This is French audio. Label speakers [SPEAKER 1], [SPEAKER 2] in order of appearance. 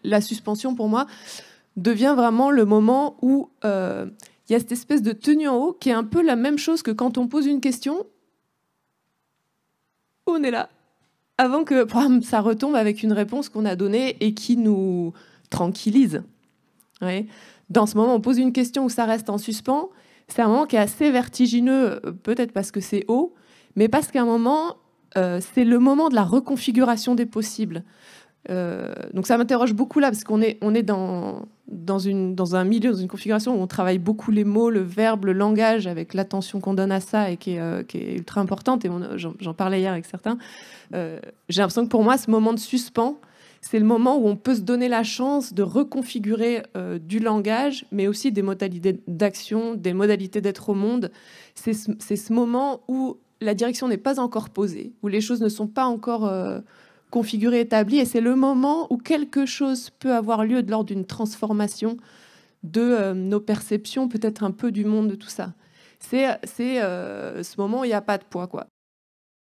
[SPEAKER 1] la suspension, pour moi, devient vraiment le moment où il y a cette espèce de tenue en haut qui est un peu la même chose que quand on pose une question, on est là, avant que ça retombe avec une réponse qu'on a donnée et qui nous tranquillise. Ouais. Dans ce moment, on pose une question où ça reste en suspens. C'est un moment qui est assez vertigineux, peut-être parce que c'est haut, mais parce qu'à un moment, c'est le moment de la reconfiguration des possibles. Donc ça m'interroge beaucoup là, parce qu'on est dans un milieu, dans une configuration où on travaille beaucoup les mots, le verbe, le langage, avec l'attention qu'on donne à ça et qui est ultra importante. Et j'en parlais hier avec certains. J'ai l'impression que pour moi, ce moment de suspens, c'est le moment où on peut se donner la chance de reconfigurer du langage, mais aussi des modalités d'action, des modalités d'être au monde. C'est ce moment où la direction n'est pas encore posée, où les choses ne sont pas encore configurées, établies, et c'est le moment où quelque chose peut avoir lieu lors d'une transformation de nos perceptions, peut-être un peu du monde, de tout ça. C'est ce moment où il n'y a pas de poids, quoi.